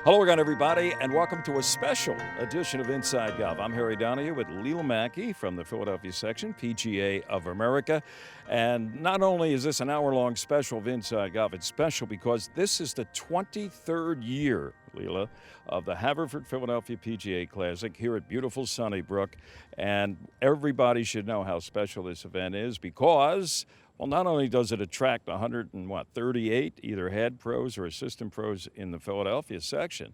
Hello again, everybody, and welcome to a special edition of Inside Golf. I'm Harry Donahue with Leal Mackey from the Philadelphia section, PGA of America. And not only is this an hour-long special of Inside Golf, it's special because this is the 23rd year, Leela, of the Haverford Philadelphia PGA Classic here at beautiful Sunnybrook. And everybody should know how special this event is because, well, not only does it attract 138 either head pros or assistant pros in the Philadelphia section,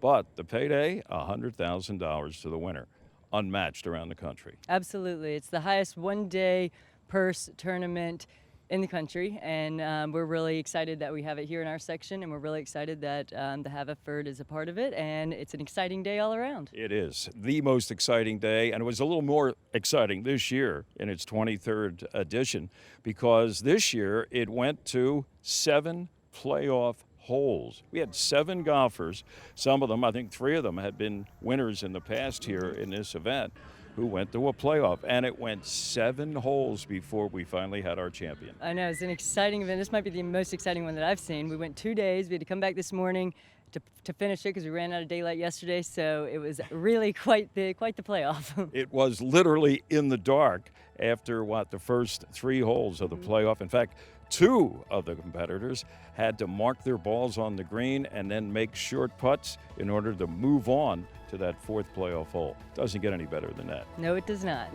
but the payday, $100,000 to the winner, unmatched around the country. Absolutely. It's the highest one-day purse tournament in the country, and we're really excited that we have it here in our section, and we're really excited that the Haverford is a part of it, and it's an exciting day all around. It is the most exciting day, and it was a little more exciting this year in its 23rd edition because this year it went to 7 playoff holes. We had 7 golfers. Some of them, I think 3 of them, had been winners in the past here in this event, who went to a playoff, and it went 7 holes before we finally had our champion. I know, it's an exciting event. This might be the most exciting one that I've seen. We went 2 days. We had to come back this morning to finish it because we ran out of daylight yesterday, so it was really quite the playoff. It was literally in the dark after, the first 3 holes of the playoff. In fact, 2 of the competitors had to mark their balls on the green and then make short putts in order to move on to that 4th playoff hole. Doesn't get any better than that. No, it does not.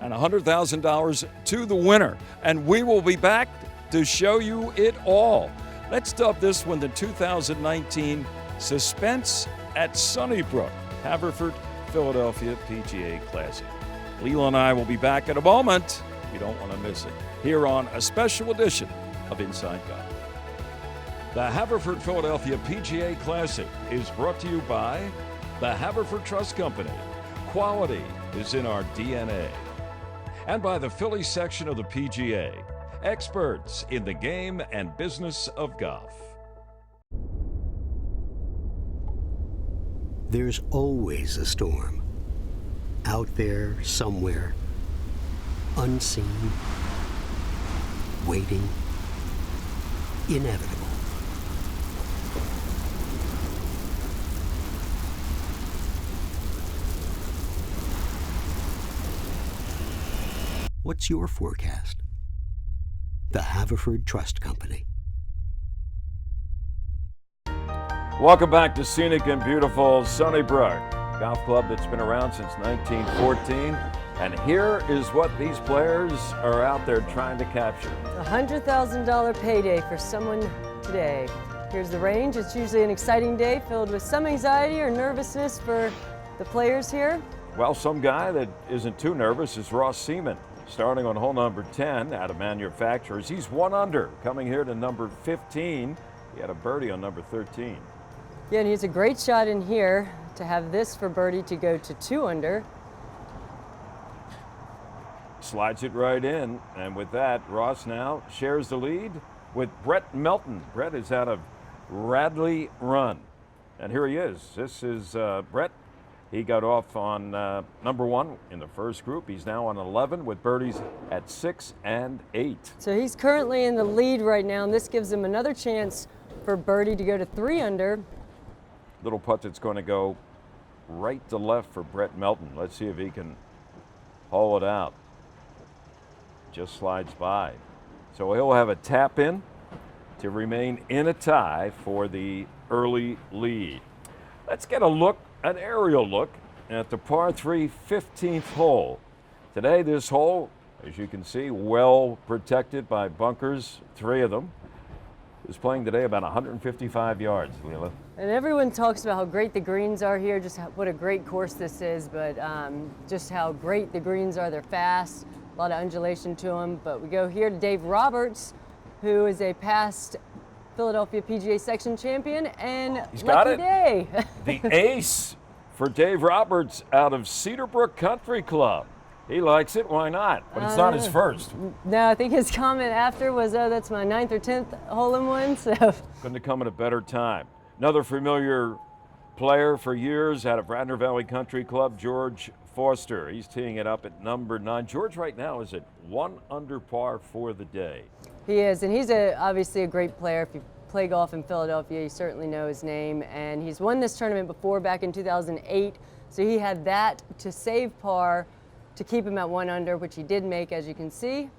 And $100,000 to the winner. And we will be back to show you it all. Let's dub this one the 2019 Suspense at Sunnybrook, Haverford, Philadelphia PGA Classic. Leal and I will be back in a moment. You don't want to miss it. Here on a special edition of Inside Golf. The Haverford Philadelphia PGA Classic is brought to you by the Haverford Trust Company. Quality is in our DNA. And by the Philly section of the PGA, experts in the game and business of golf. There's always a storm. Out there, somewhere, unseen, waiting, inevitable. What's your forecast? The Haverford Trust Company. Welcome back to scenic and beautiful Sunnybrook, golf club that's been around since 1914. And here is what these players are out there trying to capture. A $100,000 payday for someone today. Here's the range. It's usually an exciting day filled with some anxiety or nervousness for the players here. Well, some guy that isn't too nervous is Ross Seaman, starting on hole number 10 out of Manufacturers. He's 1 under, coming here to number 15. He had a birdie on number 13. Yeah, and he's a great shot in here to have this for birdie to go to 2 under. Slides it right in, and with that, Ross now shares the lead with Brett Melton. Brett is out of Radley Run, and here he is. This is Brett. He got off on number 1 in the first group. He's now on 11 with birdies at 6 and 8. So he's currently in the lead right now, and this gives him another chance for birdie to go to 3 under. Little putt that's going to go right to left for Brett Melton. Let's see if he can hole it out. Just slides by. So he'll have a tap in to remain in a tie for the early lead. Let's get an aerial look at the par 3 15th hole. Today this hole, as you can see, well protected by bunkers, 3 of them, is playing today about 155 yards, Leela. And everyone talks about how great the greens are here, just what a great course this is, but just how great the greens are. They're fast, a lot of undulation to them. But we go here to Dave Roberts, who is a past Philadelphia PGA section champion, and he's got it. Day. The ace for Dave Roberts out of Cedarbrook Country Club. He likes it, why not? But it's not his first. No, I think his comment after was, oh, that's my 9th or 10th hole-in-one, so. Couldn't have come at a better time. Another familiar player for years out of Radnor Valley Country Club, George Foster. He's teeing it up at number 9. George right now is at 1 under par for the day. He is, and he's obviously a great player. If you play golf in Philadelphia, you certainly know his name. And he's won this tournament before, back in 2008. So he had that to save par to keep him at 1 under, which he did make, as you can see.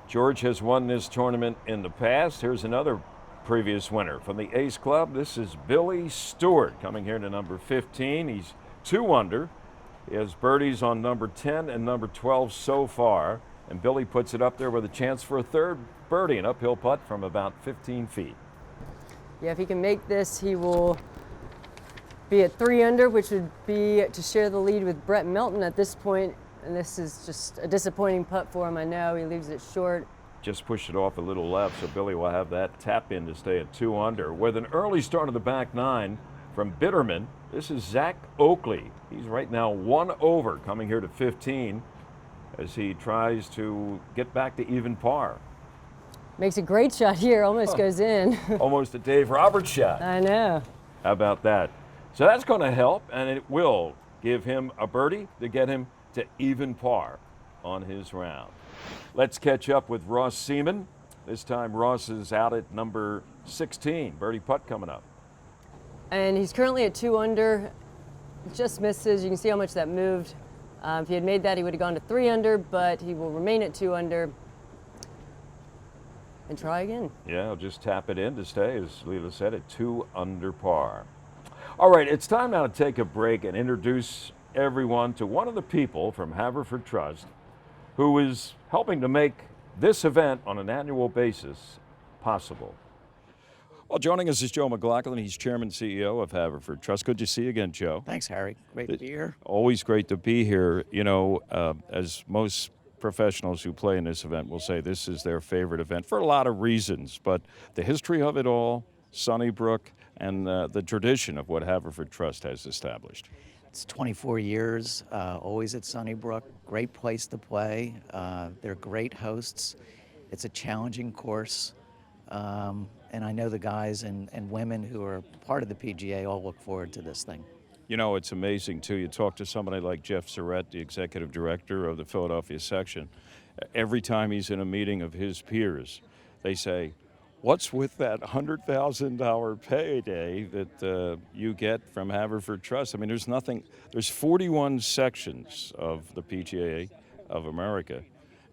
George has won this tournament in the past. Here's another previous winner from the Ace Club. This is Billy Stewart coming here to number 15. He's 2 under. He has birdies on number 10 and number 12 so far. And Billy puts it up there with a chance for a third birdie, an uphill putt from about 15 feet. Yeah, if he can make this, he will be at 3 under, which would be to share the lead with Brett Melton at this point. And this is just a disappointing putt for him, I know. He leaves it short. Just pushed it off a little left, so Billy will have that tap in to stay at 2 under. With an early start of the back 9 from Bitterman, this is Zach Oakley. He's right now 1 over, coming here to 15 as he tries to get back to even par. Makes a great shot here, almost goes in. Almost a Dave Roberts shot. I know. How about that? So that's going to help, and it will give him a birdie to get him to even par on his round. Let's catch up with Ross Seaman. This time Ross is out at number 16. Birdie putt coming up. And he's currently at 2 under. Just misses. You can see how much that moved. If he had made that, he would have gone to 3 under, but he will remain at 2 under and try again. Yeah, he'll just tap it in to stay, as Leela said, at 2 under par. All right, it's time now to take a break and introduce everyone to one of the people from Haverford Trust who is helping to make this event on an annual basis possible. Well, joining us is Joe McLaughlin. He's Chairman and CEO of Haverford Trust. Good to see you again, Joe. Thanks, Harry. Great to be here. Always great to be here. You know, as most professionals who play in this event will say, this is their favorite event for a lot of reasons, but the history of it all, Sunnybrook, and the tradition of what Haverford Trust has established. It's 24 years, always at Sunnybrook. Great place to play. They're great hosts. It's a challenging course. And I know the guys and women who are part of the PGA all look forward to this thing. You know, it's amazing, too. You talk to somebody like Jeff Surratt, the executive director of the Philadelphia section. Every time he's in a meeting of his peers, they say, what's with that $100,000 payday that you get from Haverford Trust? I mean, there's 41 sections of the PGA of America,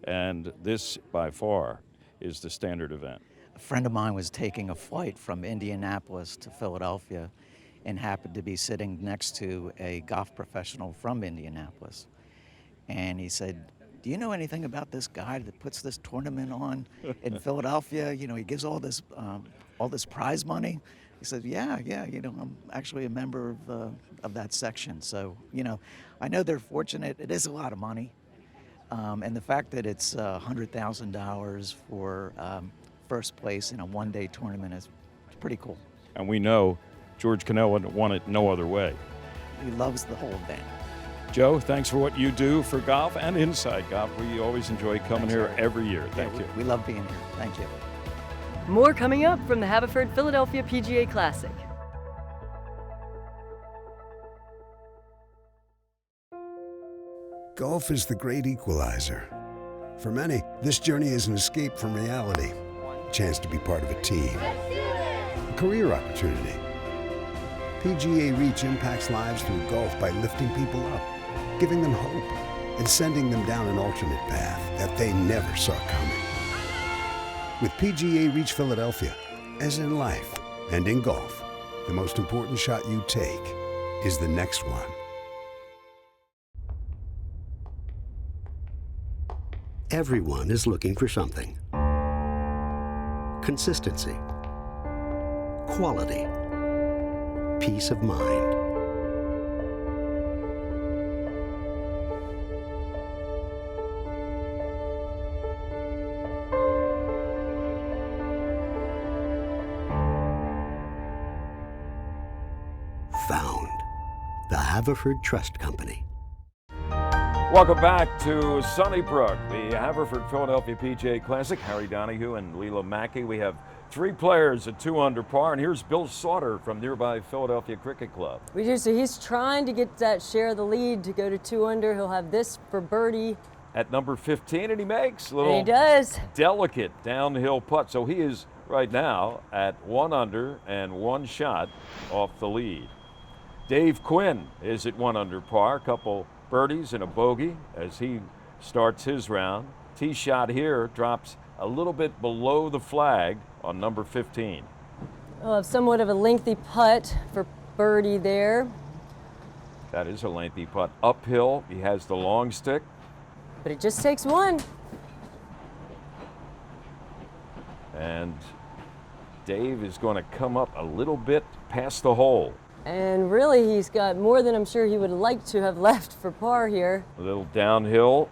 and this, by far, is the standard event. A friend of mine was taking a flight from Indianapolis to Philadelphia and happened to be sitting next to a golf professional from Indianapolis. And he said, do you know anything about this guy that puts this tournament on in Philadelphia? You know, he gives all this prize money. He said, yeah, you know, I'm actually a member of that section. So, you know, I know they're fortunate. It is a lot of money. And the fact that it's $100,000 for first place in a one-day tournament is pretty cool. And we know George Cannell wouldn't want it no other way. He loves the whole event. Joe, thanks for what you do for golf and inside golf. We always enjoy coming here every year. Thank you. We love being here. Thank you. More coming up from the Haverford Philadelphia PGA Classic. Golf is the great equalizer. For many, this journey is an escape from reality. A chance to be part of a team. A career opportunity. PGA Reach impacts lives through golf by lifting people up, giving them hope, and sending them down an alternate path that they never saw coming. With PGA Reach Philadelphia, as in life and in golf, the most important shot you take is the next one. Everyone is looking for something. Consistency. Quality. Peace of mind. Found. The Haverford Trust Company. Welcome back to Sunnybrook, the Haverford Philadelphia PGA Classic. Harry Donahue and Leela Mackey. We have 3 players at 2 under par, and here's Bill Sauter from nearby Philadelphia Cricket Club. We do, so he's trying to get that share of the lead to go to 2 under. He'll have this for birdie. at number 15, and he makes a And he little does. delicate downhill putt. So he is right now at 1 under and 1 shot off the lead. Dave Quinn is at 1 under par, a couple birdies and a bogey as he starts his round. Tee shot here drops a little bit below the flag on number 15. We'll have somewhat of a lengthy putt for birdie there, That is a lengthy putt. Uphill, he has the long stick. but it just takes one. And Dave is going to come up a little bit past the hole. And really, he's got more than I'm sure he would like to have left for par here. A little downhill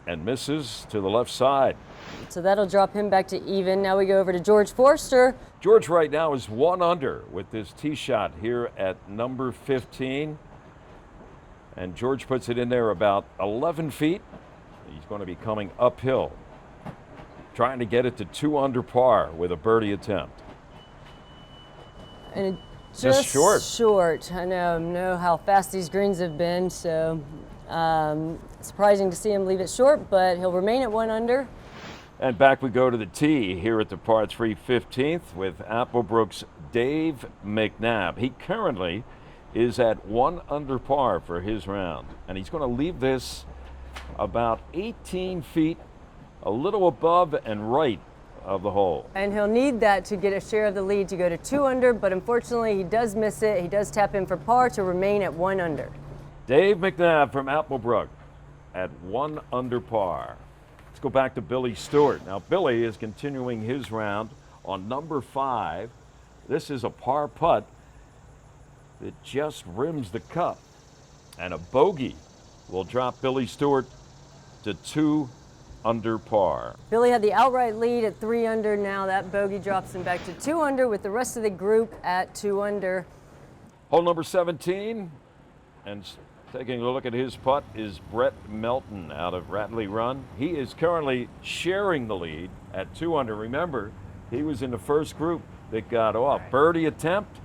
and misses to the left side. So that'll drop him back to even. Now we go over to George Forster. George right now is 1 under with this tee shot here at number 15. And George puts it in there about 11 feet. He's going to be coming uphill, trying to get it to 2 under par with a birdie attempt. And it Just short. Short. I know how fast these greens have been, so surprising to see him leave it short, but he'll remain at 1 under. And back we go to the tee here at the par 3 15th with Applebrook's Dave McNabb. He currently is at 1 under par for his round, and he's going to leave this about 18 feet, a little above and right of the hole. And he'll need that to get a share of the lead to go to 2 under, but unfortunately he does miss it. He does tap in for par to remain at 1 under. Dave McNabb from Applebrook at 1 under par. Let's go back to Billy Stewart. Now Billy is continuing his round on number 5. This is a par putt that just rims the cup, and a bogey will drop Billy Stewart to 2 under par. Billy had the outright lead at 3 under. Now that bogey drops him back to 2 under with the rest of the group at 2 under. Hole number 17, and taking a look at his putt is Brett Melton out of Ratley Run. He is currently sharing the lead at 2 under. Remember, he was in the first group that got off. Birdie attempt,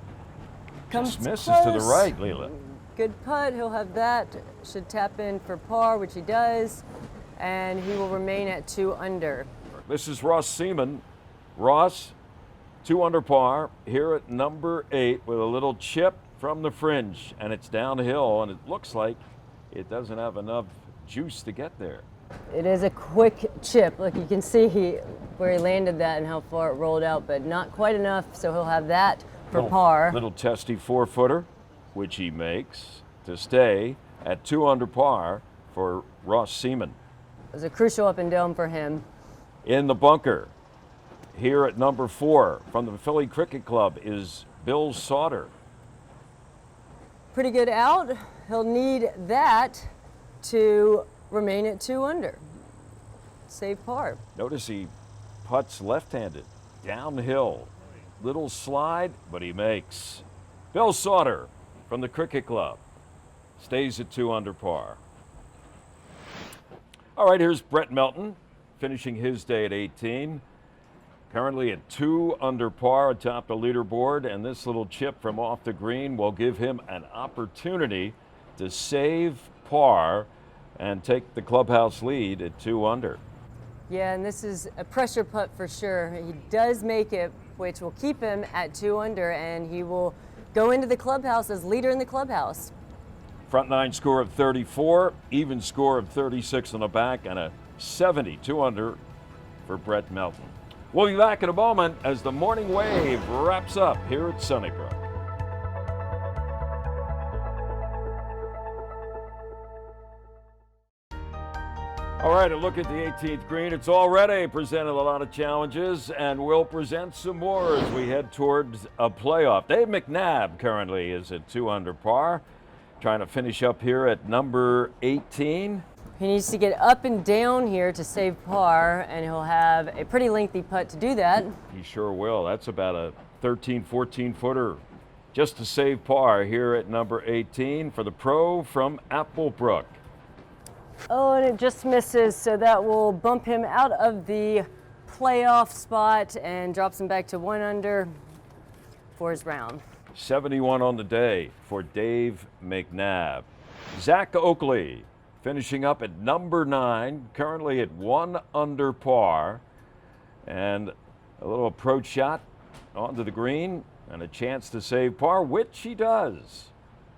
Comes just misses close. to the right, Leela. Good putt. He'll have that. Should tap in for par, which he does. And he will remain at 2 under. This is Ross Seaman. Ross, 2 under par here at number 8 with a little chip from the fringe, and it's downhill, and it looks like it doesn't have enough juice to get there. It is a quick chip. Like you can see where he landed that and how far it rolled out, but not quite enough, so he'll have that for par. Little testy 4-footer, which he makes to stay at 2 under par for Ross Seaman. It was a crucial up and down for him. In the bunker, here at number 4 from the Philly Cricket Club is Bill Sauter. Pretty good out. He'll need that to remain at 2 under. Save par. Notice he putts left-handed, downhill. Little slide, but he makes. Bill Sauter from the Cricket Club stays at 2 under par. All right, here's Brett Melton finishing his day at 18. Currently at 2 under par atop the leaderboard, and this little chip from off the green will give him an opportunity to save par and take the clubhouse lead at 2 under. Yeah, and this is a pressure putt for sure. He does make it, which will keep him at 2 under, and he will go into the clubhouse as leader in the clubhouse. Front 9 score of 34, even score of 36 on the back, and a 72 under for Brett Melton. We'll be back in a moment as the morning wave wraps up here at Sunnybrook. All right, a look at the 18th green. It's already presented a lot of challenges, and we'll present some more as we head towards a playoff. Dave McNabb currently is at 2 under par, trying to finish up here at number 18. He needs to get up and down here to save par, and he'll have a pretty lengthy putt to do that. He sure will. That's about a 13, 14 footer just to save par here at number 18 for the pro from Applebrook. Oh, and it just misses, so that will bump him out of the playoff spot and drops him back to 1 under for his round. 71 on the day for Dave McNabb. Zach Oakley finishing up at number 9, currently at 1 under par. And a little approach shot onto the green and a chance to save par, which he does.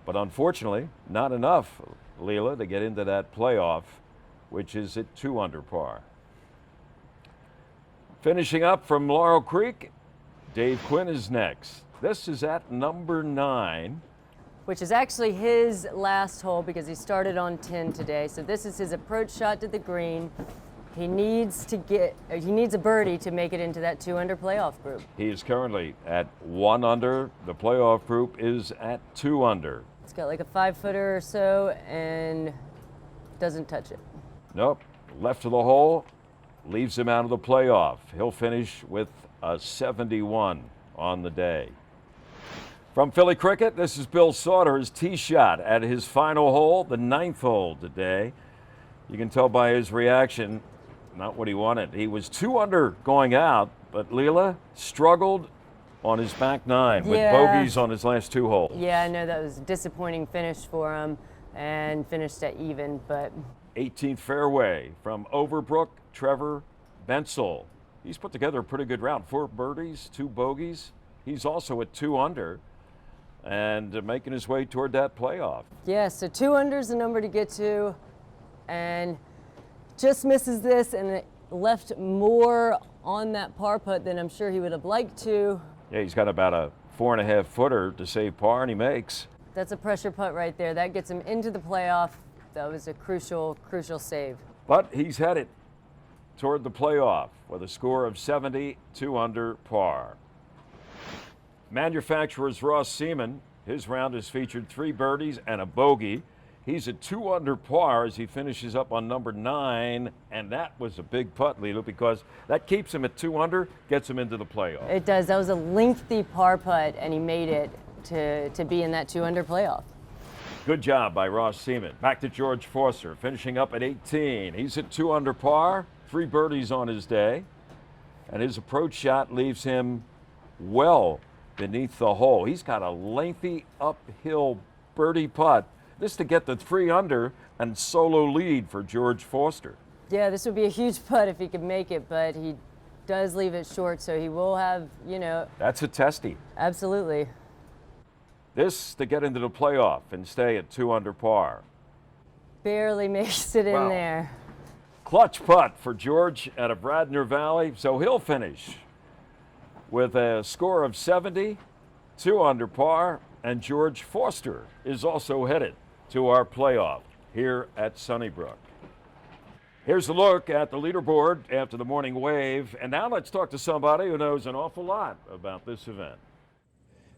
But unfortunately, not enough, Leela, to get into that playoff, which is at 2 under par. Finishing up from Laurel Creek, Dave Quinn is next. This is at number 9. Which is actually his last hole because he started on 10 today. So this is his approach shot to the green. He needs a birdie to make it into that 2 under playoff group. He is currently at 1 under. The playoff group is at 2 under. It's got like a 5-footer or so and doesn't touch it. Nope. Left of the hole, leaves him out of the playoff. He'll finish with a 71 on the day. From Philly Cricket, this is Bill Sauter, his tee shot at his final hole, the 9th hole today. You can tell by his reaction, not what he wanted. He was 2 under going out, but Leela struggled on his back 9 with bogeys on his last 2 holes. Yeah, I know that was a disappointing finish for him and finished at even, but 18th fairway from Overbrook, Trevor Bensel. He's put together a pretty good round. 4 birdies, 2 bogeys. He's also at 2 under and making his way toward that playoff. yeah, so 2 under is the number to get to, and just misses this, and it left more on that par putt than I'm sure he would have liked to. Yeah, he's got about a 4.5 footer to save par, and he makes. That's a pressure putt right there. That gets him into the playoff. That was a crucial save. But he's headed toward the playoff with a score of 70, 2 under par. Manufacturer's Ross Seaman, his round has featured 3 birdies and a bogey. He's at 2 under par as he finishes up on number 9, and that was a big putt, Lilo, because that keeps him at 2 under, gets him into the playoff. It does. That was a lengthy par putt, and he made it to be in that 2 under playoff. Good job by Ross Seaman. Back to George Foster, finishing up at 18. He's at 2 under par, 3 birdies on his day, and his approach shot leaves him well beneath the hole. He's got a lengthy uphill birdie putt. This to get the 3 under and solo lead for George Foster. Yeah, this would be a huge putt if he could make it, but he does leave it short, so he will have, That's a testy. absolutely. This to get into the playoff and stay at 2 under par. Barely makes it in there. Clutch putt for George out of Radnor Valley, so he'll finish with a score of 70, 2 under par, and George Foster is also headed to our playoff here at Sunnybrook. Here's a look at the leaderboard after the morning wave, and now let's talk to somebody who knows an awful lot about this event.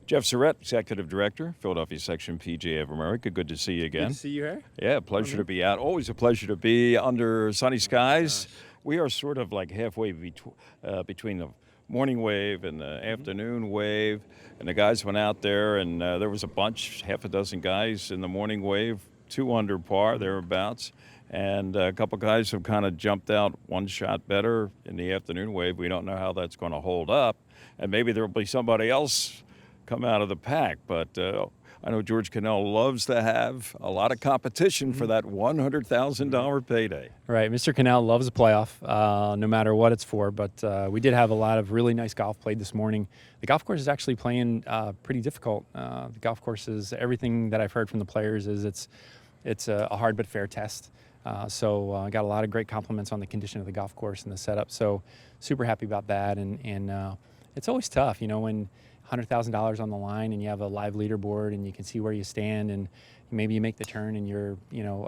Jeff Surrett, Executive Director, Philadelphia Section PGA of America. Good to see you again. Good to see you here. Yeah, pleasure to be out. Always a pleasure to be under sunny skies. We are sort of like halfway between the morning wave and the afternoon wave. And the guys went out there, and there was a bunch, half a dozen guys in the morning wave, 2 under par, thereabouts. And a couple guys have kind of jumped out 1 shot better in the afternoon wave. We don't know how that's going to hold up. And maybe there will be somebody else come out of the pack, but I know George Cannell loves to have a lot of competition for that $100,000 payday. Right, Mr. Cannell loves a playoff, no matter what it's for, but we did have a lot of really nice golf played this morning. The golf course is actually playing pretty difficult. The golf course is, everything that I've heard from the players is it's a hard but fair test. So I got a lot of great compliments on the condition of the golf course and the setup, so super happy about that. And it's always tough, when $100,000 on the line and you have a live leaderboard and you can see where you stand, and maybe you make the turn and you're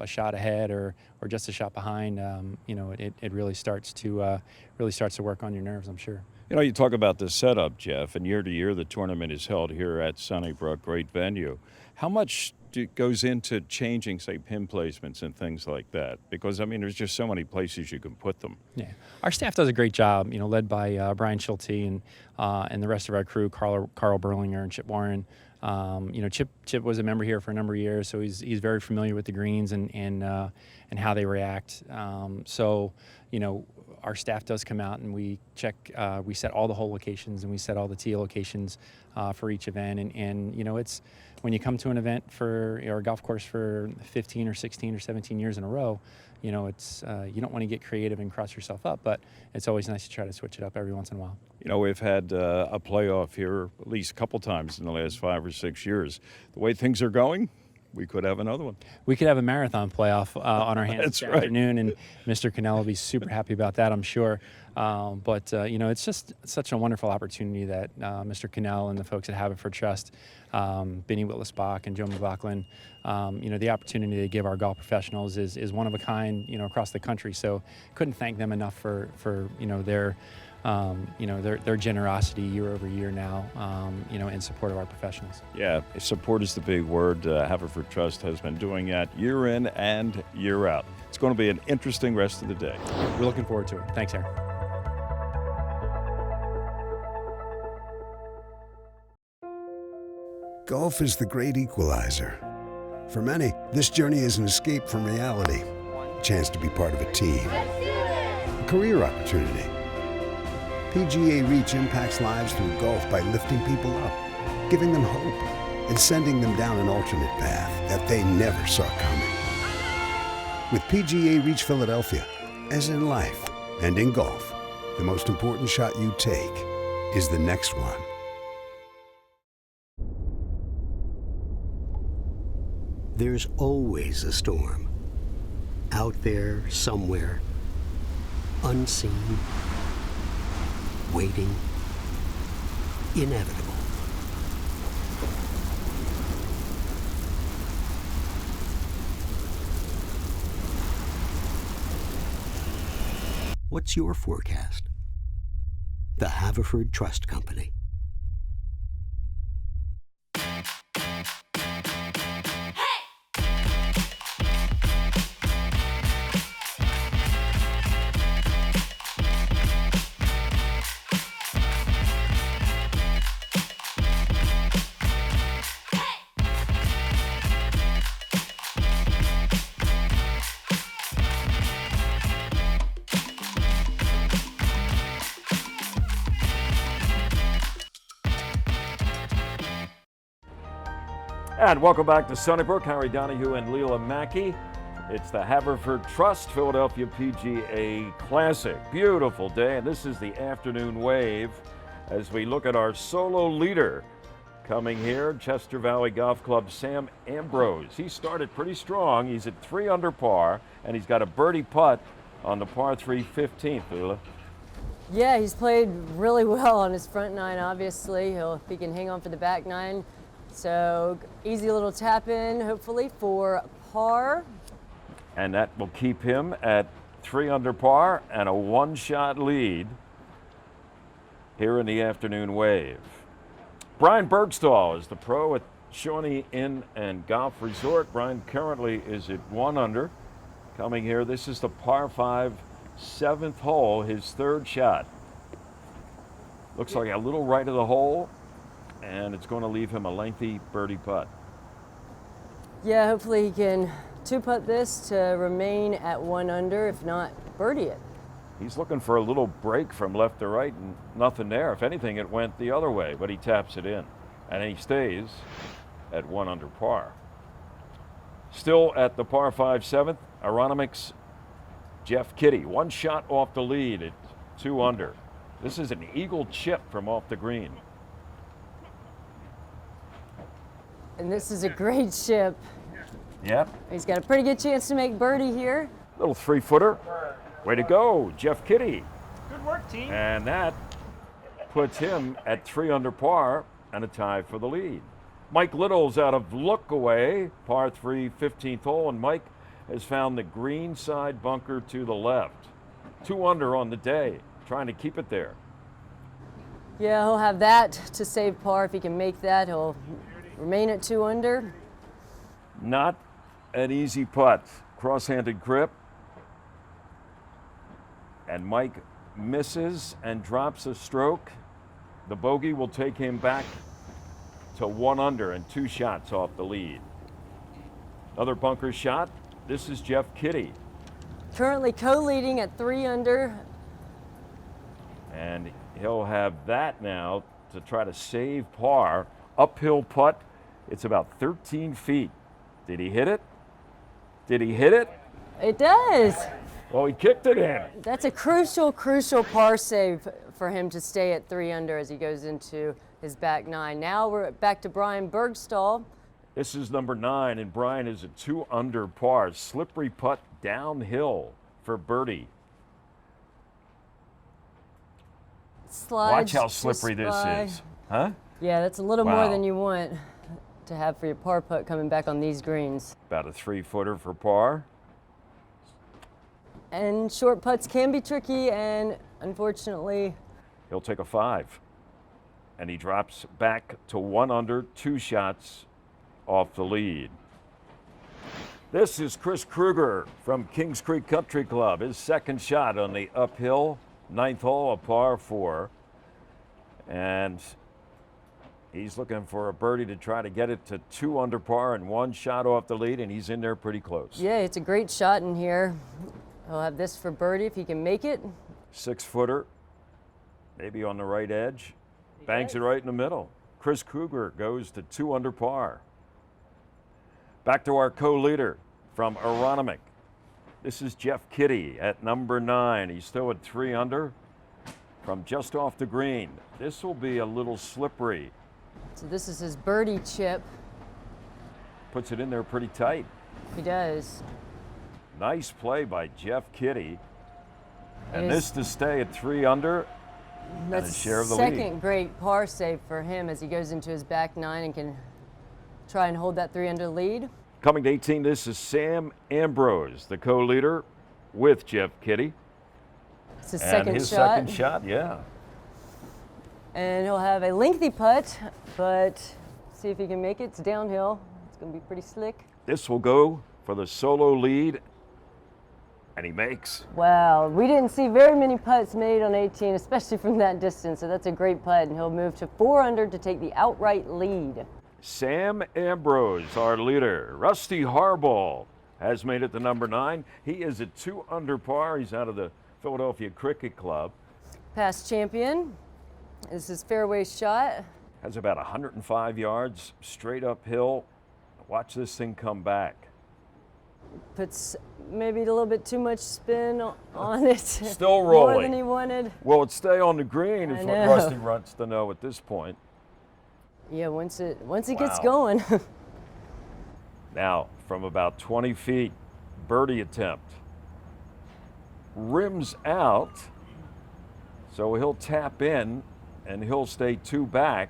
a shot ahead or just a shot behind. It really starts to work on your nerves, I'm sure. You talk about the setup, Jeff, and year to year the tournament is held here at Sunnybrook, great venue. How much goes into changing, say, pin placements and things like that? Because, there's just so many places you can put them. Yeah, our staff does a great job, led by Brian Schulte and the rest of our crew, Carl Berlinger and Chip Warren. Chip was a member here for a number of years, so he's very familiar with the greens and how they react. So, our staff does come out and we check, we set all the hole locations and we set all the tee locations for each event. And it's when you come to an event or a golf course for 15 or 16 or 17 years in a row, it's you don't want to get creative and cross yourself up, but it's always nice to try to switch it up every once in a while. We've had a playoff here at least a couple times in the last 5 or 6 years. The way things are going, we could have another one. We could have a marathon playoff on our hands That's this right. afternoon, and Mr. Cannell will be super happy about that, I'm sure. But it's just such a wonderful opportunity that Mr. Cannell and the folks at Haverford Trust, Benny Whitlis-Bach and Joe McLaughlin, the opportunity they give our golf professionals is one of a kind, across the country. So couldn't thank them enough for their generosity year over year now, in support of our professionals. Yeah, support is the big word. Haverford Trust has been doing that year in and year out. It's going to be an interesting rest of the day. We're looking forward to it. Thanks, Aaron. Golf is the great equalizer. For many, this journey is an escape from reality. A chance to be part of a team. A career opportunity. PGA Reach impacts lives through golf by lifting people up, giving them hope, and sending them down an alternate path that they never saw coming. With PGA Reach Philadelphia, as in life and in golf, the most important shot you take is the next one. There's always a storm. Out there, somewhere, unseen, waiting, inevitable. What's your forecast? The Haverford Trust Company. And welcome back to Sunnybrook. Harry Donahue and Leela Mackey. It's the Haverford Trust Philadelphia PGA Classic. Beautiful day, and this is the afternoon wave as we look at our solo leader coming here, Chester Valley Golf Club, Sam Ambrose. He started pretty strong. He's at 3 under par, and he's got a birdie putt on the par 3 15th, Leela. Yeah, he's played really well on his front nine, obviously. If he can hang on for the back nine. So easy little tap in, hopefully, for par. And that will keep him at 3 under par and a 1-shot lead here in the afternoon wave. Brian Bergstall is the pro at Shawnee Inn and Golf Resort. Brian currently is at 1 under. Coming here, this is the par 5 7th hole, his 3rd shot. Looks like a little right of the hole, and it's going to leave him a lengthy birdie putt. Yeah, hopefully he can 2-putt this to remain at 1 under, if not birdie it. He's looking for a little break from left to right, and nothing there. If anything, it went the other way, but he taps it in, and he stays at 1 under par. Still at the par 5 7th, Aronimic's Jeff Kitty, 1 shot off the lead at 2 under. This is an eagle chip from off the green. And this is a great chip. Yep. He's got a pretty good chance to make birdie here. Little 3-footer. Way to go, Jeff Kitty. Good work, team. And that puts him at 3 under par and a tie for the lead. Mike Little's out of look away, par 3 15th hole, and Mike has found the green side bunker to the left. 2 under on the day, trying to keep it there. Yeah, he'll have that to save par. If he can make that, he'll remain at 2 under. Not an easy putt. Cross-handed grip. And Mike misses and drops a stroke. The bogey will take him back to 1 under and 2 shots off the lead. Another bunker shot. This is Jeff Kitty. currently co-leading at 3 under. And he'll have that now to try to save par. Uphill putt. It's about 13 feet. Did he hit it? Did he hit it? It does. Well, he kicked it in. That's a crucial par save for him to stay at 3 under as he goes into his back 9. Now we're back to Brian Bergstall. This is number 9, and Brian is a 2 under par. Slippery putt downhill for birdie. Slides Watch how just slippery this by. is. Huh? Yeah, that's a little Wow. more than you want to have for your par putt coming back on these greens. About a 3-footer for par. And short putts can be tricky, and unfortunately, He'll take a 5. And he drops back to 1 under, 2 shots off the lead. This is Chris Kruger from Kings Creek Country Club. His second shot on the uphill, 9th hole, a par 4. And he's looking for a birdie to try to get it to 2 under par and 1 shot off the lead, and he's in there pretty close. yeah, it's a great shot in here. He'll have this for birdie if he can make it. 6-footer, maybe on the right edge. Banks it right in the middle. Chris Kruger goes to 2 under par. Back to our co-leader from Aronimink. This is Jeff Kitty at number 9. He's still at 3 under from just off the green. This will be a little slippery. So this is his birdie chip. Puts it in there pretty tight. He does. Nice play by Jeff Kitty. And It is- this to stay at 3 under. That's a share of the second lead. great par save for him as he goes into his back 9 and can try and hold that 3 under lead. Coming to 18, this is Sam Ambrose, the co-leader with Jeff Kitty. It's his And second his shot. second shot, yeah. And he'll have a lengthy putt, but see if he can make it. It's downhill. It's going to be pretty slick. This will go for the solo lead, and he makes. Wow, we didn't see very many putts made on 18, especially from that distance, so that's a great putt, and he'll move to 4 under to take the outright lead. Sam Ambrose, our leader. Rusty Harbaugh has made it to number 9. He is at 2 under par. He's out of the Philadelphia Cricket Club. Past champion. This is fairway shot. Has about 105 yards straight uphill. Watch this thing come back. Puts maybe a little bit too much spin on it. Still More rolling. than he wanted. Will it stay on the green? Is I what know. Rusty wants to know at this point. Yeah, once it gets Wow. going. Now, from about 20 feet, birdie attempt. Rims out, so he'll tap in, and he'll stay 2 back.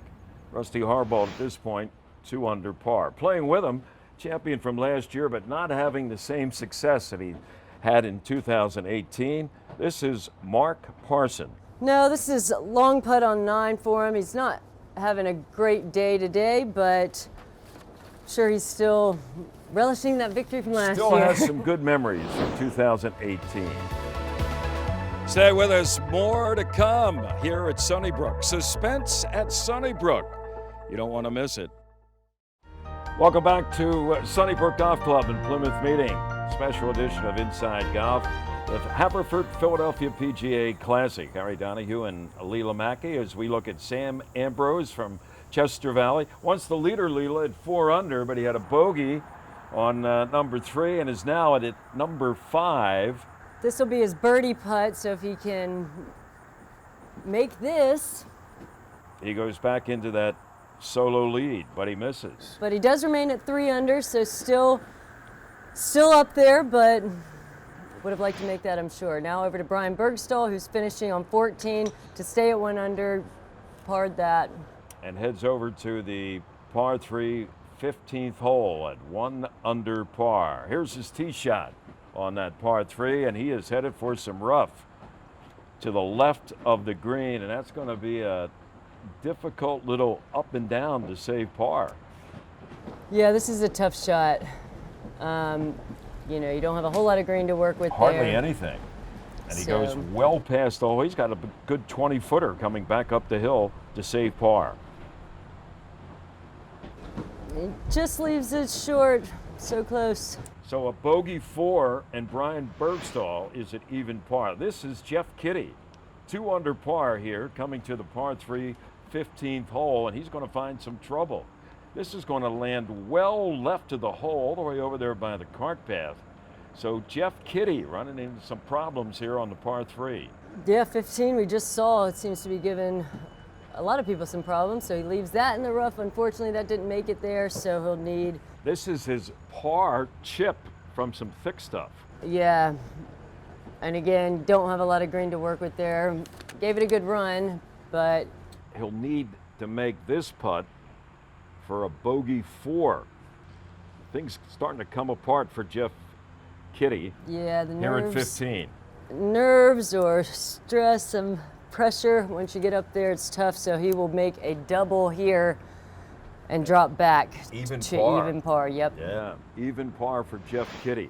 Rusty Harbaugh at this point, 2 under par. Playing with him, champion from last year, but not having the same success that he had in 2018. This is Mark Parson. No, this is a long putt on 9 for him. He's not having a great day today, but I'm sure he's still relishing that victory from last Still year. has some good memories from 2018. Stay with us. More to come here at Sunnybrook. Suspense at Sunnybrook. You don't want to miss it. Welcome back to Sunnybrook Golf Club in Plymouth Meeting. Special edition of Inside Golf. The Haverford Philadelphia PGA Classic. Harry Donahue and Leela Mackey as we look at Sam Ambrose from Chester Valley. Once the leader, Leela, at 4 under, but he had a bogey on number 3 and is now at number 5. This will be his birdie putt, so if he can make this, He goes back into that solo lead, but he misses. but he does remain at 3 under, so still up there, but would have liked to make that, I'm sure. Now over to Brian Bergstall, who's finishing on 14 to stay at 1 under, parred that. And heads over to the par 3 15th hole at 1 under par. Here's his tee shot on that par 3, and he is headed for some rough to the left of the green, and that's going to be a difficult little up and down to save par. Yeah, this is a tough shot. You know, you don't have a whole lot of green to work with Hardly there. anything. And he So- goes well past the hole. He's got a good 20-footer coming back up the hill to save par. It just leaves it short. So close. So a bogey 4 and Brian Bergstall is at even par. This is Jeff Kitty, 2 under par here, coming to the par 3 15th hole, and he's going to find some trouble. This is going to land well left of the hole, all the way over there by the cart path. So Jeff Kitty running into some problems here on the par 3. Yeah, 15 we just saw. It seems to be giving a lot of people some problems, so he leaves that in the rough. Unfortunately, that didn't make it there, so he'll need... This is his par chip from some thick stuff. Yeah, and again, don't have a lot of green to work with there. Gave it a good run, but... He'll need to make this putt for a bogey 4. Things starting to come apart for Jeff Kitty. Yeah, the here at nerves... 15. Nerves or stress, some pressure. Once you get up there, it's tough, so he will make a double here and drop back even to par. Even par. Yep. Yeah, even par for Jeff Kitty.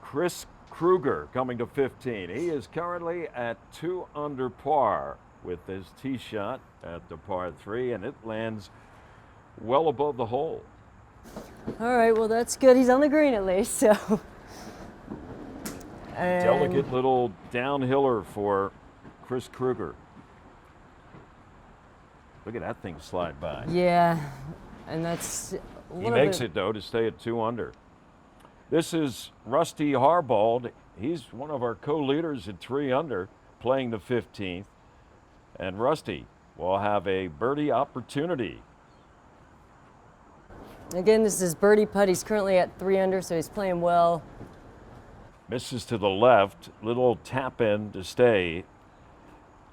Chris Kruger coming to 15. He is currently at 2 under par with his tee shot at the par 3, and it lands well above the hole. All right, well, that's good. He's on the green at least, so. And delicate little downhiller for Chris Kruger. Look at that thing slide by. Yeah, and that's a He little makes bit... it, though, to stay at 2 under. This is Rusty Harbaugh. He's one of our co-leaders at 3 under, playing the 15th. And Rusty will have a birdie opportunity. Again, this is birdie putt. He's currently at 3 under, so he's playing well. Misses to the left, little tap in to stay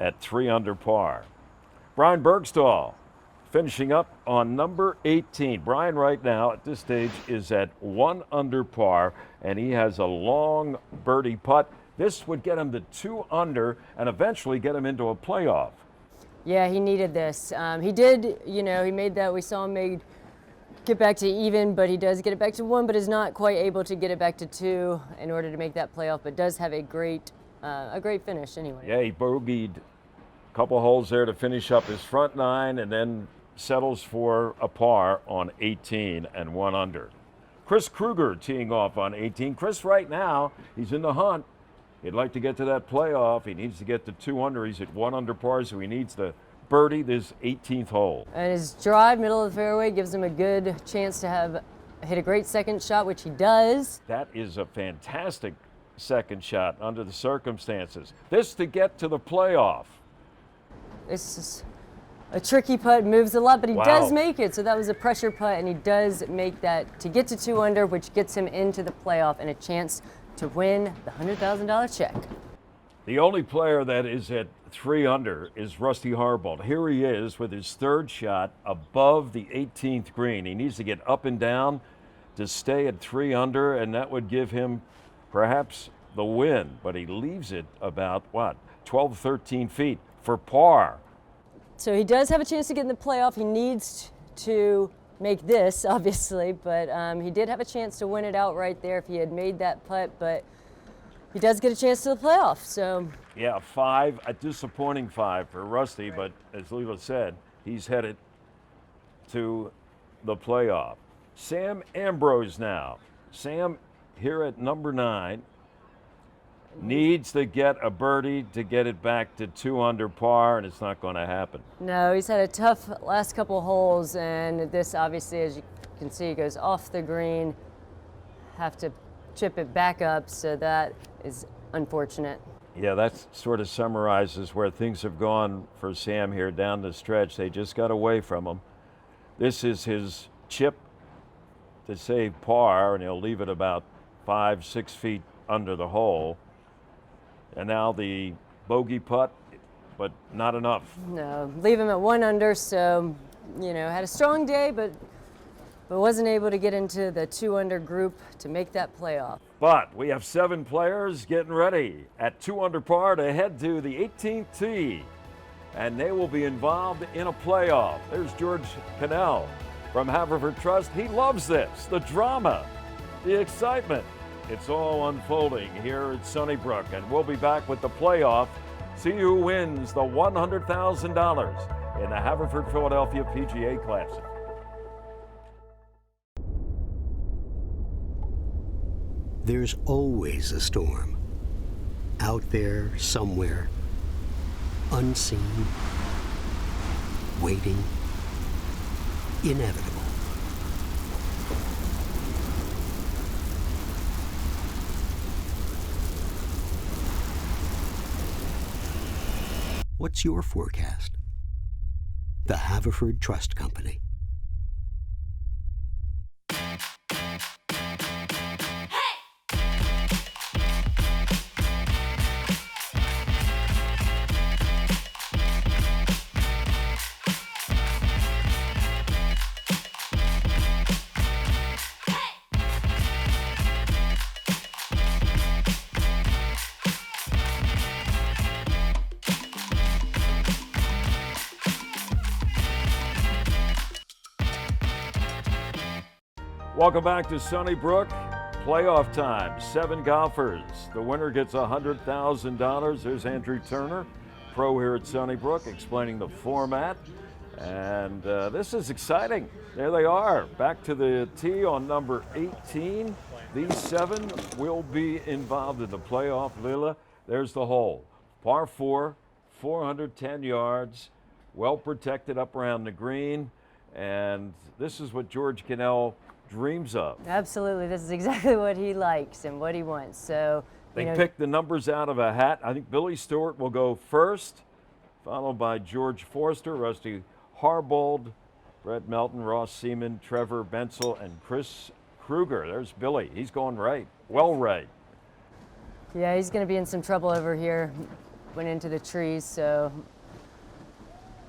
at 3 under par. Brian Bergstall finishing up on number 18. Brian right now at this stage is at 1 under par, and he has a long birdie putt. This would get him to 2 under and eventually get him into a playoff. Yeah, he needed this. He did, he made that. We saw him get back to even, but he does get it back to 1, but is not quite able to get it back to 2 in order to make that playoff, but does have a great finish anyway. Yeah, he bogeyed a couple holes there to finish up his front 9 and then settles for a par on 18 and 1 under. Chris Kruger teeing off on 18. Chris right now, he's in the hunt. He'd like to get to that playoff. He needs to get to 2 under. He's at 1 under par, so he needs to birdie this 18th hole. And his drive, middle of the fairway, gives him a good chance to hit a great second shot, which he does. That is a fantastic second shot under the circumstances. This to get to the playoff. This is a tricky putt, moves a lot, but he Wow. does make it. So that was a pressure putt, and he does make that to get to 2 under, which gets him into the playoff and a chance to win the $100,000 check. The only player that is at 3 under is Rusty Harbaugh. Here he is with his 3rd shot above the 18th green. He needs to get up and down to stay at 3 under, and that would give him perhaps the win. But he leaves it about, 12, 13 feet for par. So he does have a chance to get in the playoff. He needs to make this, obviously, but he did have a chance to win it out right there if he had made that putt, but he does get a chance to the playoff, so. Yeah, a disappointing 5 for Rusty, but as Leela said, he's headed to the playoff. Sam Ambrose now. Sam here at number 9 needs to get a birdie to get it back to 2 under par, and it's not going to happen. No, he's had a tough last couple holes, and this obviously, as you can see, goes off the green. Have to chip it back up, so that is unfortunate. Yeah, that sort of summarizes where things have gone for Sam here down the stretch. They just got away from him. This is his chip to save par, and he'll leave it about 5, 6 feet under the hole. And now the bogey putt, but not enough. No, leave him at 1 under, so, had a strong day, but wasn't able to get into the 2 under group to make that playoff. But we have 7 players getting ready at 2 under par to head to the 18th tee, and they will be involved in a playoff. There's George Cannell from Haverford Trust. He loves this, the drama, the excitement. It's all unfolding here at Sunnybrook, and we'll be back with the playoff. See who wins the $100,000 in the Haverford Philadelphia PGA Classic. There's always a storm. Out there, somewhere, unseen, waiting, inevitable. What's your forecast? The Haverford Trust Company. Welcome back to Sunnybrook. Playoff time, 7 golfers. The winner gets $100,000. There's Andrew Turner, pro here at Sunnybrook, explaining the format. And this is exciting. There they are, back to the tee on number 18. These 7 will be involved in the playoff. Lila, there's the hole. Par 4, 410 yards, well protected up around the green. And this is what George Cannell dreams of. Absolutely, this is exactly what he likes and what he wants. So they picked the numbers out of a hat. I think Billy Stewart will go first, followed by George Forster, Rusty Harbold, Brett Melton, Ross Seaman, Trevor Bensel, and Chris Kruger. There's Billy. He's going right. Well right. Yeah, he's going to be in some trouble over here. Went into the trees, so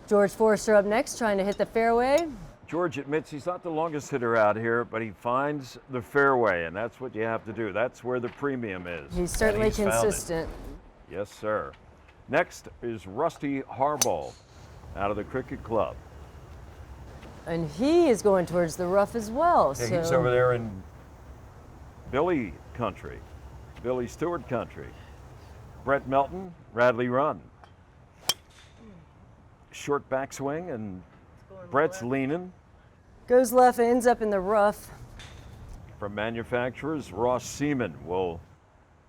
George Forster up next, trying to hit the fairway. George admits he's not the longest hitter out here, but he finds the fairway, and that's what you have to do. That's where the premium is. He's certainly consistent. Yes, sir. Next is Rusty Harbold out of the Cricket Club. And he is going towards the rough as well. Yeah, so he's over there in Billy country, Billy Stewart country. Brett Melton, Radley Run. Short backswing, and Brett's leaning. Goes left, ends up in the rough. From manufacturers, Ross Seaman will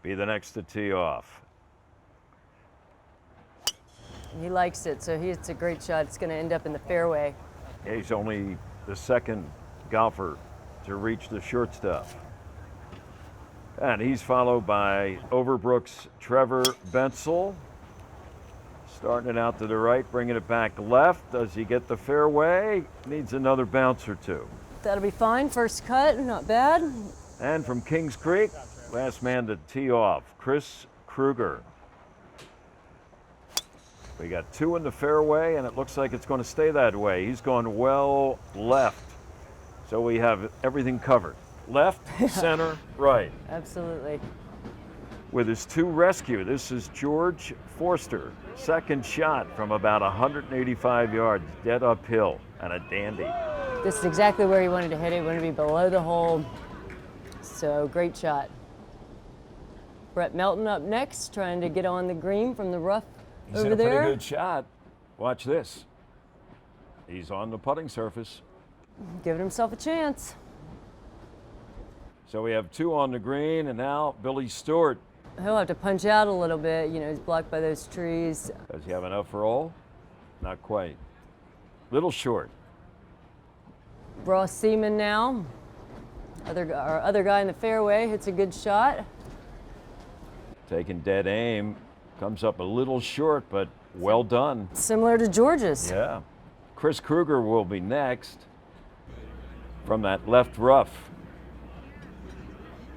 be the next to tee off. He likes it, so it's a great shot. It's going to end up in the fairway. He's only the second golfer to reach the short stuff. And he's followed by Overbrook's Trevor Bensel. Starting it out to the right, bringing it back left. Does he get the fairway? Needs another bounce or two. That'll be fine. First cut, not bad. And from Kings Creek, last man to tee off, Chris Kruger. We got 2 in the fairway, and it looks like it's going to stay that way. He's going well left. So we have everything covered. Left, center, right. Absolutely. With his 2 rescue, this is George Forster. Second shot from about 185 yards, dead uphill, and a dandy. This is exactly where he wanted to hit it. He wanted to be below the hole. So great shot. Brett Melton up next, trying to get on the green from the rough over He's there. a pretty good shot. Watch this. He's on the putting surface. Giving himself a chance. So we have 2 on the green, and now Billy Stewart. He'll have to punch out a little bit. You know, he's blocked by those trees. Does he have enough for all? Not quite. Little short. Ross Seaman now. Our other guy in the fairway hits a good shot. Taking dead aim. Comes up a little short, but well done. Similar to George's. Yeah. Chris Kruger will be next from that left rough.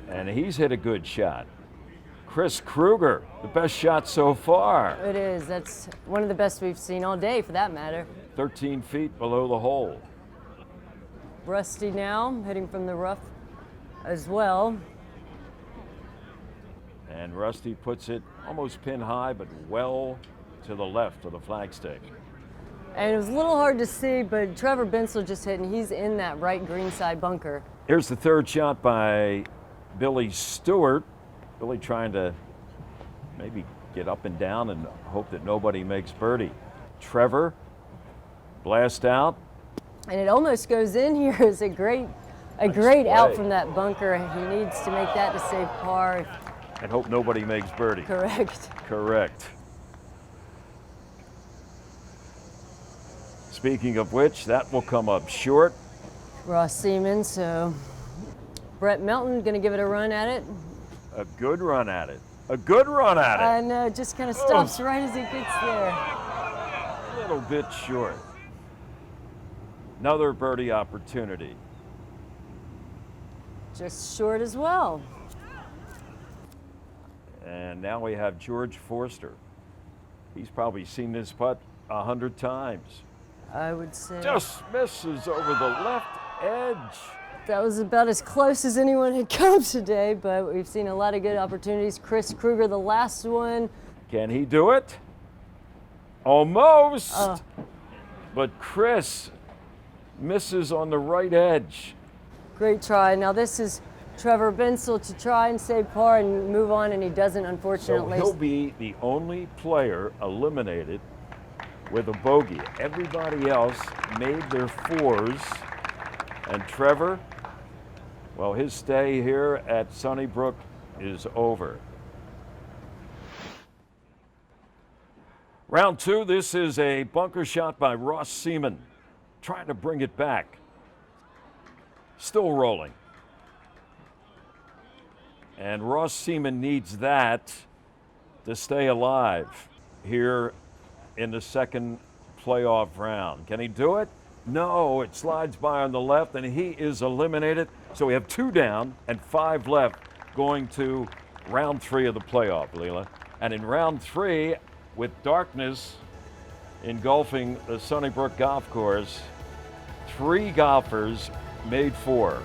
And he's hit a good shot. Chris Kruger, the best shot so far. It is. That's one of the best we've seen all day, for that matter. 13 feet below the hole. Rusty now, hitting from the rough as well. And Rusty puts it almost pin high, but well to the left of the flagstick. And it was a little hard to see, but Trevor Bensel just hit, and he's in that right green side bunker. Here's the third shot by Billy Stewart. Billy trying to maybe get up and down and hope that nobody makes birdie. Trevor, blast out. And it almost goes in here. It's a great A great out from that bunker. He needs to make that to save par. And hope nobody makes birdie. Correct. Correct. Speaking of which, that will come up short. Ross Seaman, so Brett Melton going to give it a run at it. A good run at it. A good run at it. I know, just kind of stops right as he gets there. A little bit short. Another birdie opportunity. Just short as well. And now we have George Forster. He's probably seen this putt 100 times. I would say. Just misses over the left edge. That was about as close as anyone had come today, but we've seen a lot of good opportunities. Chris Kruger, the last one. Can he do it? Almost. But Chris misses on the right edge. Great try. Now this is Trevor Bensel to try and save par and move on, and he doesn't, unfortunately. So he'll be the only player eliminated with a bogey. Everybody else made their fours. And Trevor, well, his stay here at Sunnybrook is over. Round two, this is a bunker shot by Ross Seaman, trying to bring it back. Still rolling. And Ross Seaman needs that to stay alive here in the second playoff round. Can he do it? No, it slides by on the left, and he is eliminated. So we have 2 down and 5 left going to round 3 of the playoff, Leela. And in round 3, with darkness engulfing the Sunnybrook Golf Course, 3 golfers made 4.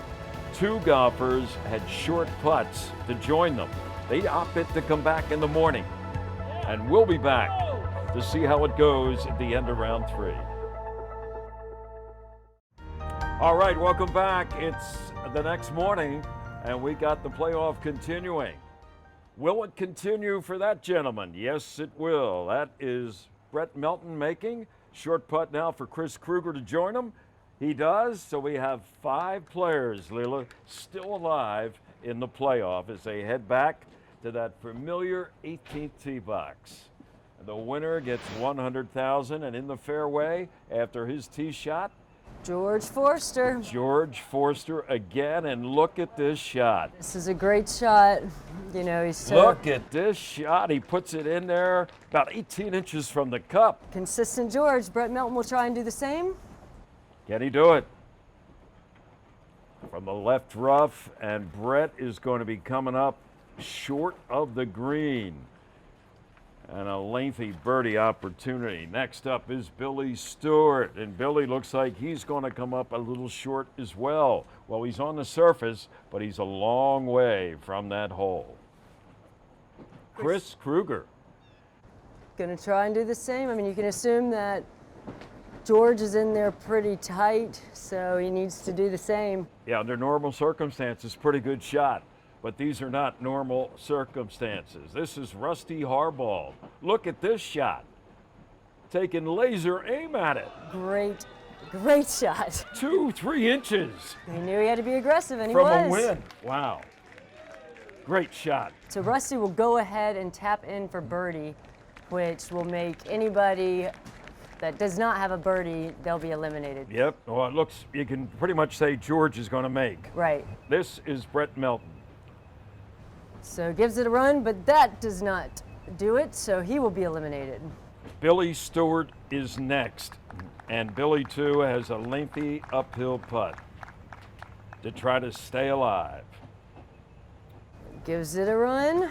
2 golfers had short putts to join them. They opted to come back in the morning. And we'll be back to see how it goes at the end of round 3. All right, welcome back. It's the next morning, and we got the playoff continuing. Will it continue for that gentleman? Yes, it will. That is Brett Melton making. Short putt now for Chris Kruger to join him. He does, so we have 5 players, Leela, still alive in the playoff as they head back to that familiar 18th tee box. The winner gets $100,000, and in the fairway after his tee shot, George Forster. George Forster again, and look at this shot. This is a great shot. You know, he's so Look at this shot. He puts it in there about 18 inches from the cup. consistent. George. Brett Melton will try and do the same. Can he do it? From the left rough, and Brett is going to be coming up short of the green. And a lengthy birdie opportunity. Next up is Billy Stewart, and Billy looks like he's going to come up a little short as well. Well, he's on the surface, but he's a long way from that hole. Chris Kruger. Going to try and do the same. I mean, you can assume that George is in there pretty tight, so he needs to do the same. Yeah, under normal circumstances, pretty good shot. But these are not normal circumstances. This is Rusty Harbaugh. Look at this shot. Taking laser aim at it. Great shot. 2-3 inches. He knew he had to be aggressive, and he From was. a win. Wow. Great shot. So Rusty will go ahead and tap in for birdie, which will make anybody that does not have a birdie, they'll be eliminated. Yep. Well, it looks, you can pretty much say George is going to make. Right. This is Brett Melton. So gives it a run, but that does not do it, so he will be eliminated. Billy Stewart is next, and Billy too has a lengthy uphill putt to try to stay alive. Gives it a run.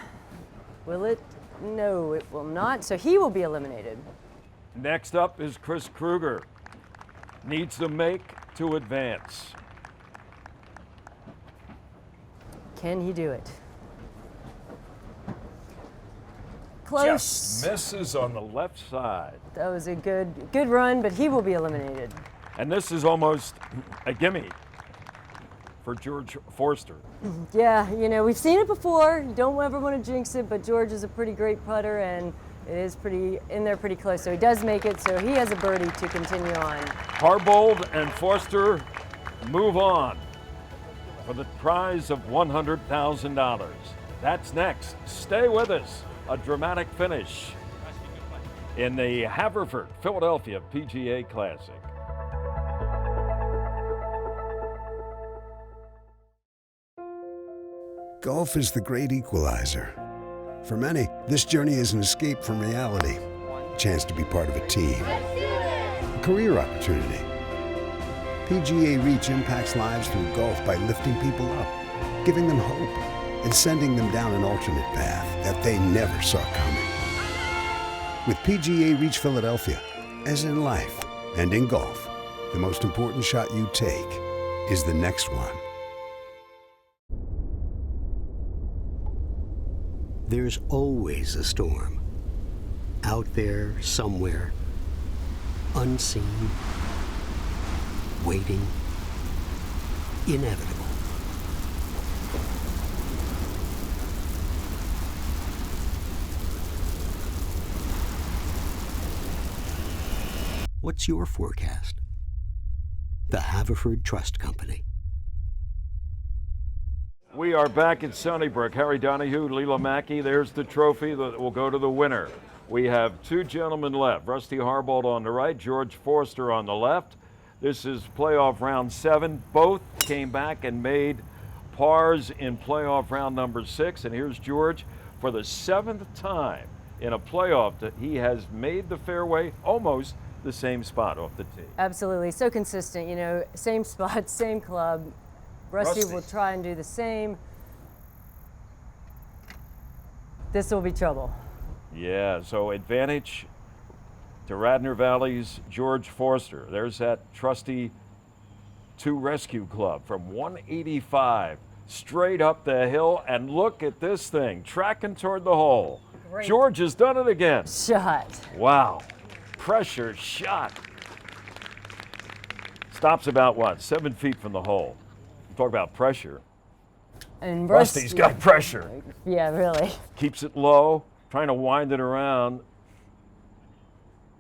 Will it? No, it will not, so he will be eliminated. Next up is Chris Kruger. Needs to make to advance. Can he do it? Close. Just misses on the left side. That was a good run, but he will be eliminated. And this is almost a gimme for George Forster. Yeah, you know, we've seen it before. You don't ever want to jinx it, but George is a pretty great putter, and it is pretty in there pretty close. So he does make it, so he has a birdie to continue on. Harbaugh and Forster move on. for the prize of $100,000. That's next. Stay with us. A dramatic finish in the Haverford Philadelphia PGA Classic. Golf is the great equalizer. For many, this journey is an escape from reality. A chance to be part of a team. A career opportunity. PGA Reach impacts lives through golf by lifting people up, giving them hope, and sending them down an alternate path that they never saw coming. With PGA Reach Philadelphia, as in life and in golf, the most important shot you take is the next one. There's always a storm. Out there, somewhere, unseen, waiting, inevitable. What's your forecast? The Haverford Trust Company. We are back at Sunnybrook. Harry Donahue, Leela Mackey. There's the trophy that will go to the winner. We have two gentlemen left. Rusty Harbolt on the right, George Forster on the left. This is playoff round 7. Both came back and made pars in playoff round number 6. And here's George for the 7th time in a playoff that he has made the fairway almost the same spot off the tee. Absolutely, so consistent, you know, same spot, same club. Rusty will try and do the same. This will be trouble. Yeah, so advantage to Radnor Valley's George Forster. There's that trusty 2 Rescue Club from 185 straight up the hill, and look at this thing tracking toward the hole. Great. George has done it again. Shot. Wow, pressure shot. Stops about what, 7 feet from the hole. Talk about pressure. And Rusty's got pressure. Yeah, really. Keeps it low, trying to wind it around,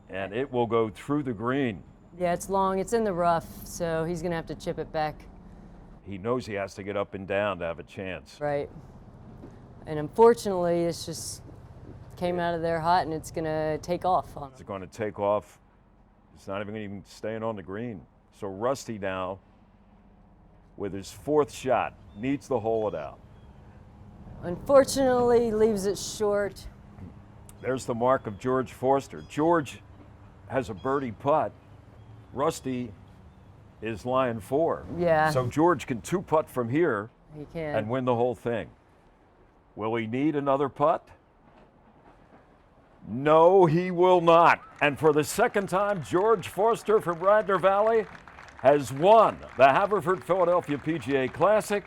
and it will go through the green. Yeah, it's long, it's in the rough, so he's gonna have to chip it back. He knows he has to get up and down to have a chance. Right. And unfortunately, it's just came out of there hot, and it's gonna take off. It's going to take off. It's not even staying on the green. So Rusty now, with his 4th shot, needs to hole it out. Unfortunately, leaves it short. There's the mark of George Forster. George has a birdie putt. Rusty is lying 4. Yeah. So George can 2-putt from here He can. and win the whole thing. Will he need another putt? No, he will not. And for the 2nd time, George Forster from Radnor Valley has won the Haverford Philadelphia PGA Classic,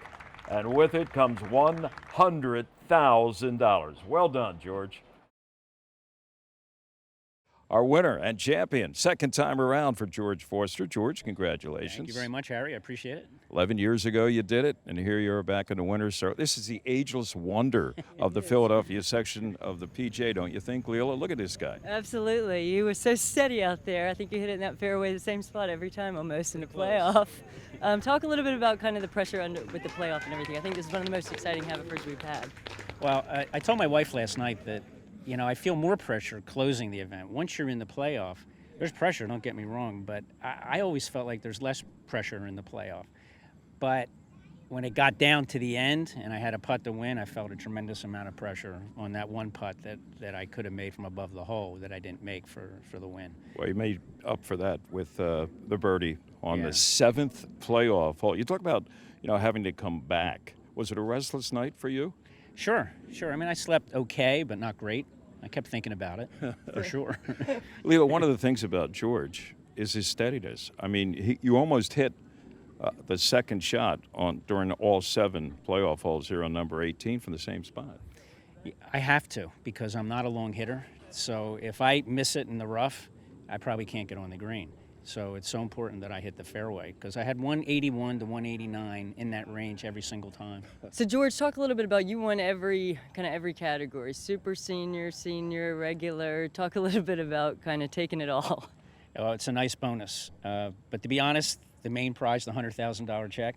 and with it comes $100,000. Well done, George. Our winner and champion, 2nd time around for George Forster. George, congratulations. Thank you very much, Harry. I appreciate it. 11 years ago you did it, and here you are back in the winners. So this is the ageless wonder of the Philadelphia section of the PGA, don't you think, Leela? Look at this guy. Absolutely. You were so steady out there. I think you hit it in that fairway the same spot every time almost in the playoff. Talk a little bit about kind of the pressure with the playoff and everything. I think this is one of the most exciting Haverfords we've had. Well, I told my wife last night that, you know, I feel more pressure closing the event. Once you're in the playoff, there's pressure, don't get me wrong, but I always felt like there's less pressure in the playoff. But when it got down to the end and I had a putt to win, I felt a tremendous amount of pressure on that one putt that I could have made from above the hole that I didn't make for the win. Well, you made up for that with the birdie on the 7th playoff hole. You talk about, you know, having to come back. Was it a restless night for you? Sure. I mean, I slept okay, but not great. I kept thinking about it, for sure. Leo, one of the things about George is his steadiness. I mean, you almost hit the 2nd shot during all 7 playoff holes here on number 18 from the same spot. I have to, because I'm not a long hitter. So if I miss it in the rough, I probably can't get on the green. So it's so important that I hit the fairway, because I had 181 to 189 in that range every single time. So George, talk a little bit about, you won every category, super senior, senior, regular. Talk a little bit about kind of taking it all. Well, it's a nice bonus. But to be honest, the main prize, the $100,000 check.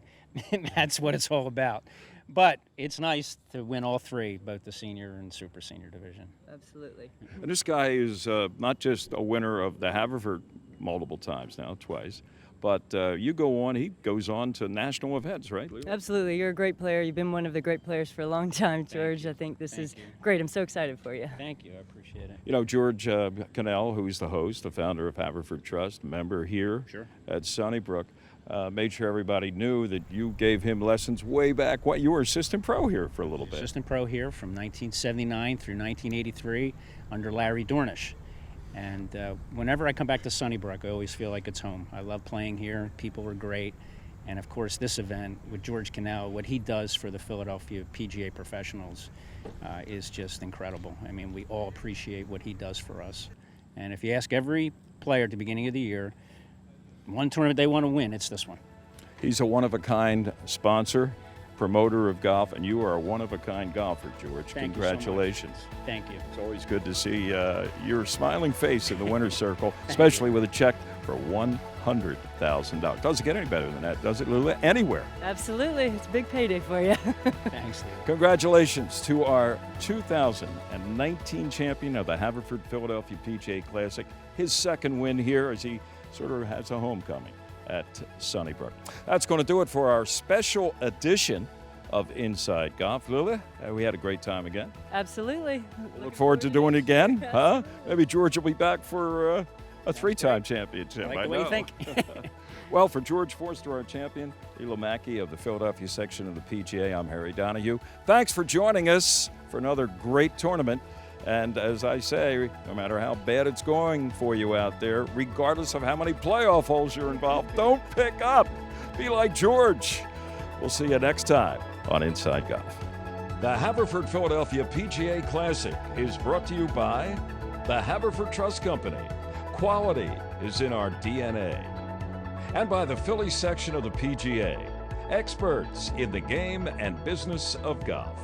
That's what it's all about. But it's nice to win all three, both the senior and super senior division. Absolutely. And this guy is not just a winner of the Haverford multiple times now, twice, but you go on, he goes on to national events, right? Absolutely. You're a great player. You've been one of the great players for a long time, George. I think this is great. I'm so excited for you. Thank you. I appreciate it. You know, George Cannell, who's the host, the founder of Haverford Trust, member here at Sunnybrook, made sure everybody knew that you gave him lessons way back. What, you were assistant pro here for a little bit. Assistant pro here from 1979 through 1983 under Larry Dornish. And whenever I come back to Sunnybrook, I always feel like it's home. I love playing here. People are great. And of course, this event with George Cannell, what he does for the Philadelphia PGA professionals is just incredible. I mean, we all appreciate what he does for us. And if you ask every player at the beginning of the year, one tournament they want to win, it's this one. He's a one-of-a-kind sponsor, promoter of golf, and you are a one-of-a-kind golfer, George. Thank Congratulations. You so much. Thank you. It's always good to see your smiling face in the winner's circle, especially with a check for $100,000. Doesn't get any better than that, does it, Lula? Anywhere. Absolutely. It's a big payday for you. Thanks, Lula. Congratulations to our 2019 champion of the Haverford Philadelphia PGA Classic. His second win here as he sort of has a homecoming at Sunnybrook. That's going to do it for our special edition of Inside Golf. Lula, we had a great time again. Absolutely. Look forward to doing it again, huh? Maybe George will be back for a three-time championship. I like the way you think. Well, for George Forster, our champion, Lila Mackey of the Philadelphia section of the PGA, I'm Harry Donahue. Thanks for joining us for another great tournament. And as I say, no matter how bad it's going for you out there, regardless of how many playoff holes you're involved, don't pick up. Be like George. We'll see you next time on Inside Golf. The Haverford Philadelphia PGA Classic is brought to you by the Haverford Trust Company. Quality is in our DNA. And by the Philly section of the PGA, experts in the game and business of golf.